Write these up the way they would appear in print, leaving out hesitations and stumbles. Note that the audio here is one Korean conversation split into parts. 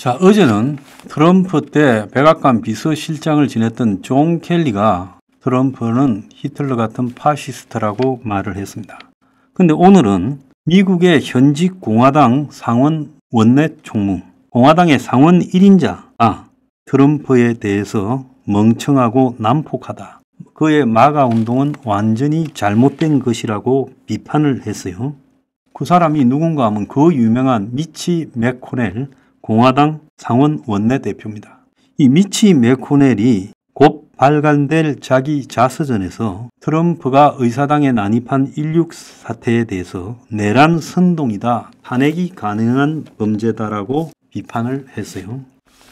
자, 어제는 트럼프 때 백악관 비서실장을 지냈던 존 켈리가 트럼프는 히틀러 같은 파시스트라고 말을 했습니다. 근데 오늘은 미국의 현직 공화당 상원 원내 총무, 공화당의 상원 1인자가 트럼프에 대해서 멍청하고 난폭하다. 그의 마가 운동은 완전히 잘못된 것이라고 비판을 했어요. 그 사람이 누군가 하면 그 유명한 미치 맥코넬 공화당 상원 원내대표입니다. 이 미치 맥코넬이 곧 발간될 자기 자서전에서 트럼프가 의사당에 난입한 1.6 사태에 대해서 내란 선동이다, 탄핵이 가능한 범죄다라고 비판을 했어요.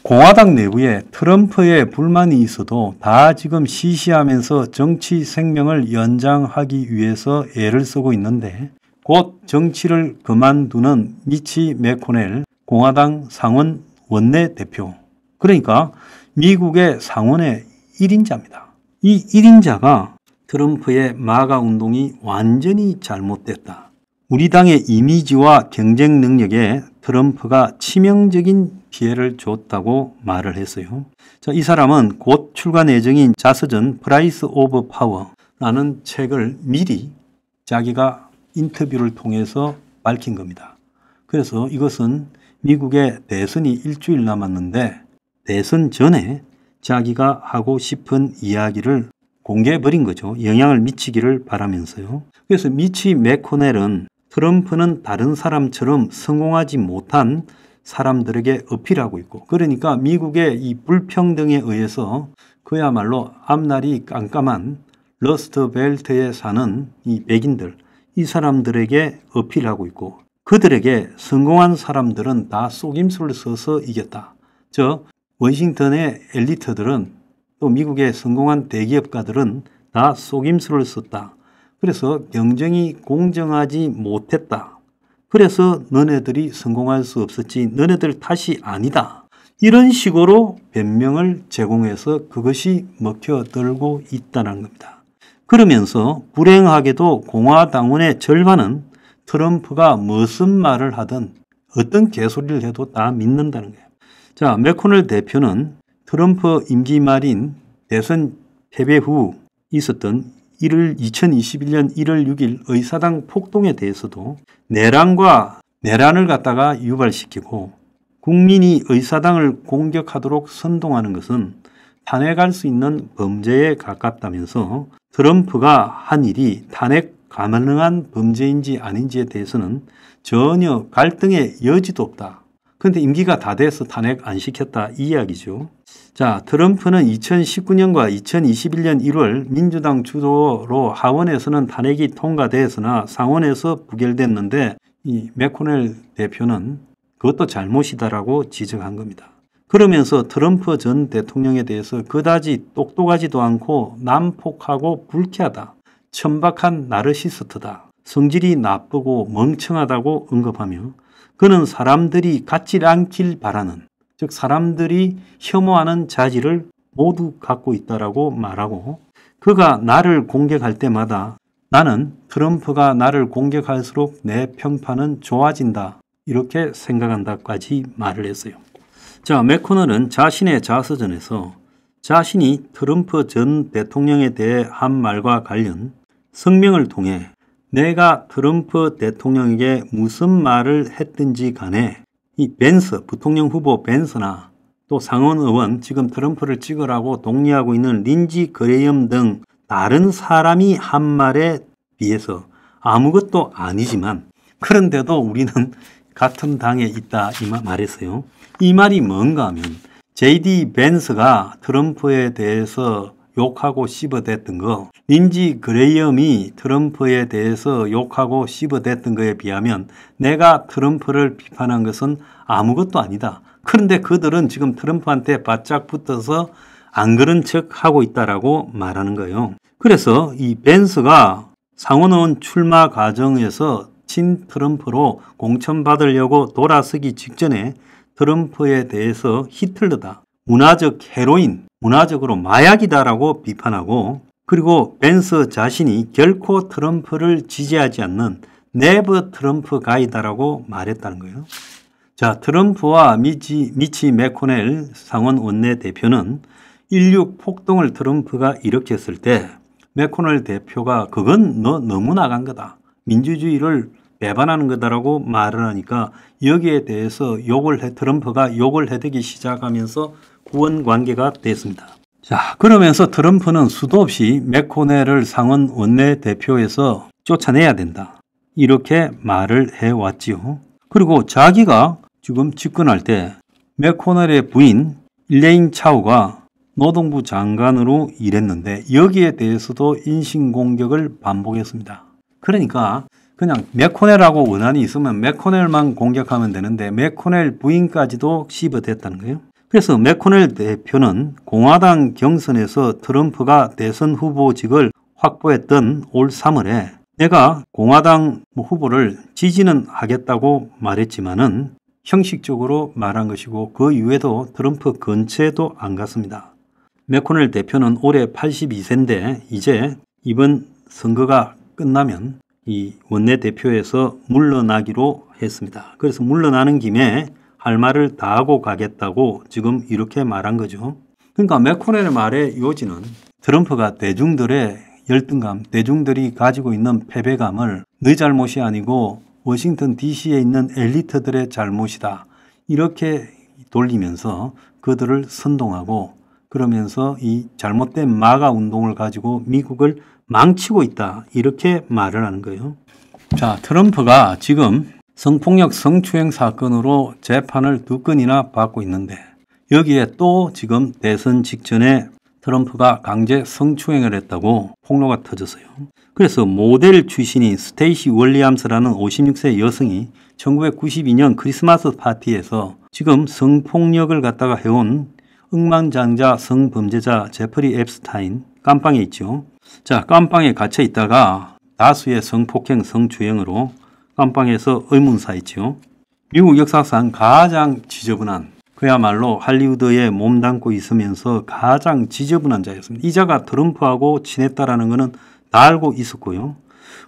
공화당 내부에 트럼프의 불만이 있어도 다 지금 시시하면서 정치 생명을 연장하기 위해서 애를 쓰고 있는데 곧 정치를 그만두는 미치 맥코넬 공화당 상원 원내대표, 그러니까 미국의 상원의 1인자입니다. 이 1인자가 트럼프의 마가 운동이 완전히 잘못됐다. 우리 당의 이미지와 경쟁 능력에 트럼프가 치명적인 피해를 줬다고 말을 했어요. 자, 이 사람은 곧 출간 예정인 자서전 프라이스 오브 파워라는 책을 미리 자기가 인터뷰를 통해서 밝힌 겁니다. 그래서 이것은 미국의 대선이 일주일 남았는데 대선 전에 자기가 하고 싶은 이야기를 공개해버린 거죠. 영향을 미치기를 바라면서요. 그래서 미치 맥코넬은 트럼프는 다른 사람처럼 성공하지 못한 사람들에게 어필하고 있고, 그러니까 미국의 이 불평등에 의해서 그야말로 앞날이 깜깜한 러스트벨트에 사는 이 백인들, 이 사람들에게 어필하고 있고, 그들에게 성공한 사람들은 다 속임수를 써서 이겼다. 워싱턴의 엘리트들은, 또 미국의 성공한 대기업가들은 다 속임수를 썼다. 그래서 경쟁이 공정하지 못했다. 그래서 너네들이 성공할 수 없었지, 너네들 탓이 아니다. 이런 식으로 변명을 제공해서 그것이 먹혀들고 있다는 겁니다. 그러면서 불행하게도 공화당원의 절반은 트럼프가 무슨 말을 하든 어떤 개소리를 해도 다 믿는다는 거예요. 자, 맥코넬 대표는 트럼프 임기 말인 대선 패배 후 있었던 2021년 1월 6일 의사당 폭동에 대해서도 내란을 갖다가 유발시키고 국민이 의사당을 공격하도록 선동하는 것은 탄핵할 수 있는 범죄에 가깝다면서 트럼프가 한 일이 탄핵 가능한 범죄인지 아닌지에 대해서는 전혀 갈등의 여지도 없다. 그런데 임기가 다 돼서 탄핵 안 시켰다, 이 이야기죠. 자, 트럼프는 2019년과 2021년 1월 민주당 주도로 하원에서는 탄핵이 통과되었으나 상원에서 부결됐는데 이 맥코넬 대표는 그것도 잘못이다라고 지적한 겁니다. 그러면서 트럼프 전 대통령에 대해서 그다지 똑똑하지도 않고 난폭하고 불쾌하다, 천박한 나르시스트다, 성질이 나쁘고 멍청하다고 언급하며 그는 사람들이 갖지 않길 바라는, 즉 사람들이 혐오하는 자질을 모두 갖고 있다라고 말하고, 그가 나를 공격할 때마다 나는 트럼프가 나를 공격할수록 내 평판은 좋아진다, 이렇게 생각한다까지 말을 했어요. 자, 맥코넬은 자신의 자서전에서 자신이 트럼프 전 대통령에 대해 한 말과 관련 성명을 통해 내가 트럼프 대통령에게 무슨 말을 했든지 간에 이 벤스, 부통령 후보 벤스나 또 상원 의원, 지금 트럼프를 찍으라고 독려하고 있는 린지 그레이엄 등 다른 사람이 한 말에 비해서 아무것도 아니지만 그런데도 우리는 같은 당에 있다, 이 말했어요. 이 말이 뭔가 하면 JD 벤스가 트럼프에 대해서 욕하고 씹어댔던 거, 린지 그레이엄이 트럼프에 대해서 욕하고 씹어댔던 거에 비하면 내가 트럼프를 비판한 것은 아무것도 아니다. 그런데 그들은 지금 트럼프한테 바짝 붙어서 안 그런 척 하고 있다라고 말하는 거예요. 그래서 이 벤스가 상원의원 출마 과정에서 친 트럼프로 공천받으려고 돌아서기 직전에 트럼프에 대해서 히틀러다, 문화적 헤로인, 문화적으로 마약이다라고 비판하고, 그리고 벤스 자신이 결코 트럼프를 지지하지 않는 네버 트럼프 가이다라고 말했다는 거예요. 자, 트럼프와 미치 맥코넬 상원 원내대표는 16 폭동을 트럼프가 일으켰을 때 맥코넬 대표가 그건 너 너무 나간 거다. 민주주의를 배반하는 거다라고 말을 하니까 여기에 대해서 트럼프가 욕을 해대기 시작하면서 구원 관계가 됐습니다. 자, 그러면서 트럼프는 수도 없이 맥코넬을 상원 원내대표에서 쫓아내야 된다. 이렇게 말을 해왔지요. 그리고 자기가 지금 집권할 때 맥코넬의 부인 일레인 차우가 노동부 장관으로 일했는데 여기에 대해서도 인신공격을 반복했습니다. 그러니까 그냥 맥코넬하고 원한이 있으면 맥코넬만 공격하면 되는데 맥코넬 부인까지도 씹어댔다는 거예요. 그래서 맥코넬 대표는 공화당 경선에서 트럼프가 대선 후보직을 확보했던 올 3월에 내가 공화당 후보를 지지는 하겠다고 말했지만은 형식적으로 말한 것이고 그 이후에도 트럼프 근처에도 안 갔습니다. 맥코넬 대표는 올해 82세인데 이제 이번 선거가 끝나면 이 원내대표에서 물러나기로 했습니다. 그래서 물러나는 김에 할 말을 다 하고 가겠다고 지금 이렇게 말한 거죠. 그러니까 맥코넬의 말의 요지는 트럼프가 대중들의 열등감, 대중들이 가지고 있는 패배감을 네 잘못이 아니고 워싱턴 DC에 있는 엘리트들의 잘못이다. 이렇게 돌리면서 그들을 선동하고 그러면서 이 잘못된 마가 운동을 가지고 미국을 망치고 있다. 이렇게 말을 하는 거예요. 자, 트럼프가 지금 성폭력 성추행 사건으로 재판을 2건이나 받고 있는데 여기에 또 지금 대선 직전에 트럼프가 강제 성추행을 했다고 폭로가 터졌어요. 그래서 모델 출신인 스테이시 월리엄스라는 56세 여성이 1992년 크리스마스 파티에서 지금 성폭력을 갖다가 해온 억만장자 성범죄자 제프리 앱스타인 깜빵에 있죠. 자, 깜빵에 갇혀 있다가 다수의 성폭행 성추행으로 깜빵에서 의문사했죠. 미국 역사상 가장 지저분한 그야말로 할리우드에 몸담고 있으면서 가장 지저분한 자였습니다. 이 자가 트럼프하고 친했다라는 것은 다 알고 있었고요.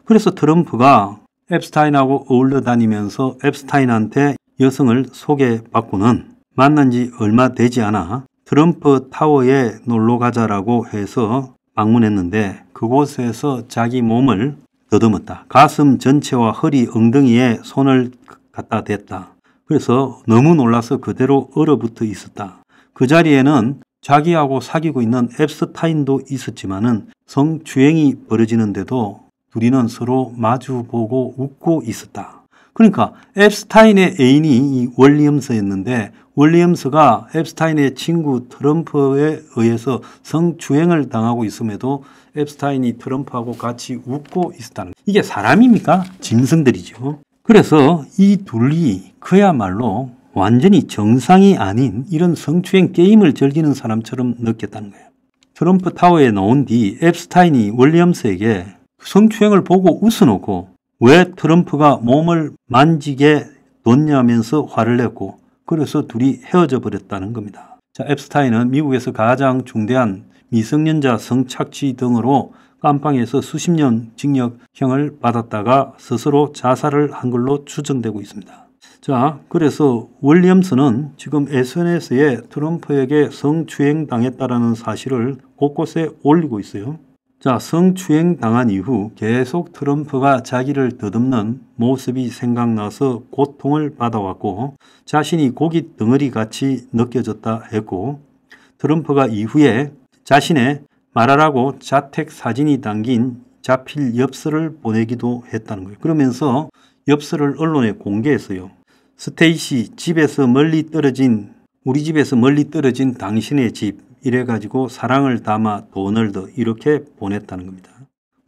그래서 트럼프가 앱스타인하고 어울려 다니면서 앱스타인한테 여성을 소개받고는 만난 지 얼마 되지 않아 트럼프 타워에 놀러 가자라고 해서 방문했는데 그곳에서 자기 몸을 더듬었다. 가슴 전체와 허리, 엉덩이에 손을 갖다 댔다. 그래서 너무 놀라서 그대로 얼어붙어 있었다. 그 자리에는 자기하고 사귀고 있는 앱스타인도 있었지만은 성추행이 벌어지는데도 둘이는 서로 마주보고 웃고 있었다. 그러니까 앱스타인의 애인이 이 월리엄스였는데 월리엄스가 앱스타인의 친구 트럼프에 의해서 성추행을 당하고 있음에도 앱스타인이 트럼프하고 같이 웃고 있었다는 거예요. 이게 사람입니까? 짐승들이죠. 그래서 이 둘이 그야말로 완전히 정상이 아닌 이런 성추행 게임을 즐기는 사람처럼 느꼈다는 거예요. 트럼프 타워에 나온 뒤 앱스타인이 월리엄스에게 성추행을 보고 웃어놓고 왜 트럼프가 몸을 만지게 뒀냐면서 화를 냈고 그래서 둘이 헤어져 버렸다는 겁니다. 자, 앱스타인은 미국에서 가장 중대한 미성년자 성착취 등으로 깜빵에서 수십 년 징역형을 받았다가 스스로 자살을 한 걸로 추정되고 있습니다. 자, 그래서 월리엄스는 지금 SNS에 트럼프에게 성추행 당했다라는 사실을 곳곳에 올리고 있어요. 자, 성추행 당한 이후 계속 트럼프가 자기를 더듬는 모습이 생각나서 고통을 받아왔고 자신이 고기 덩어리 같이 느껴졌다 했고 트럼프가 이후에 자신의 말하라고 자택 사진이 담긴 자필 엽서를 보내기도 했다는 거예요. 그러면서 엽서를 언론에 공개했어요. 스테이시 우리 집에서 멀리 떨어진 당신의 집 이래가지고 사랑을 담아 도널드 이렇게 보냈다는 겁니다.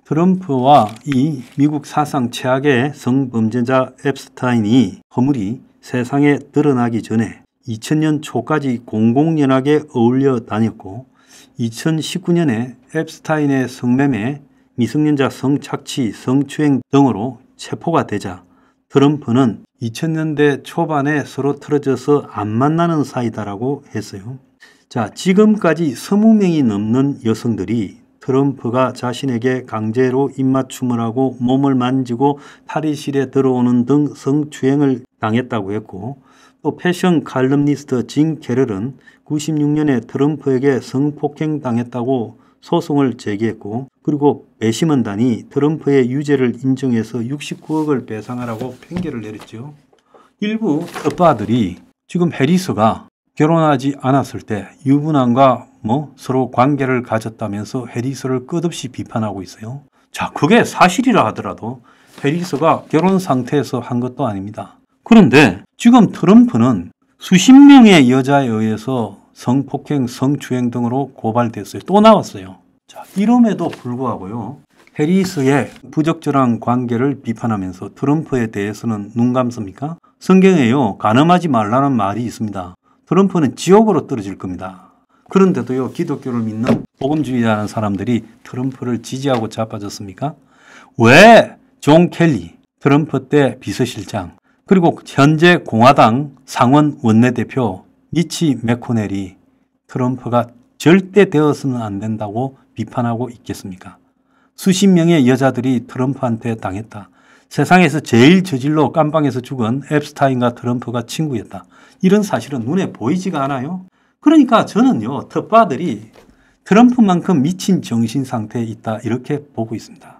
트럼프와 이 미국 사상 최악의 성범죄자 앱스타인이 허물이 세상에 드러나기 전에 2000년 초까지 공공연하게 어울려 다녔고 2019년에 앱스타인의 성매매, 미성년자 성착취, 성추행 등으로 체포가 되자 트럼프는 2000년대 초반에 서로 틀어져서 안 만나는 사이다라고 했어요. 자, 지금까지 20명이 넘는 여성들이 트럼프가 자신에게 강제로 입맞춤을 하고 몸을 만지고 탈의실에 들어오는 등 성추행을 당했다고 했고 또 패션 칼럼니스트 진 캐럴은 96년에 트럼프에게 성폭행 당했다고 소송을 제기했고, 그리고 배심원단이 트럼프의 유죄를 인정해서 69억을 배상하라고 판결을 내렸죠. 일부 텃바들이 지금 해리스가 결혼하지 않았을 때 유부남과 서로 관계를 가졌다면서 해리스를 끝없이 비판하고 있어요. 자, 그게 사실이라 하더라도 해리스가 결혼 상태에서 한 것도 아닙니다. 그런데 지금 트럼프는 수십 명의 여자에 의해서 성폭행, 성추행 등으로 고발됐어요. 또 나왔어요. 자, 이럼에도 불구하고요, 해리스의 부적절한 관계를 비판하면서 트럼프에 대해서는 눈 감습니까? 성경에요, 간음하지 말라는 말이 있습니다. 트럼프는 지옥으로 떨어질 겁니다. 그런데도요, 기독교를 믿는 복음주의자라는 사람들이 트럼프를 지지하고 자빠졌습니까? 왜 존 켈리, 트럼프 때 비서실장, 그리고 현재 공화당 상원 원내대표 미치 맥코넬이 트럼프가 절대 되어서는 안 된다고 비판하고 있겠습니까? 수십 명의 여자들이 트럼프한테 당했다. 세상에서 제일 저질로 깜빵에서 죽은 앱스타인과 트럼프가 친구였다. 이런 사실은 눈에 보이지가 않아요. 그러니까 저는요, 텃바들이 트럼프만큼 미친 정신 상태에 있다, 이렇게 보고 있습니다.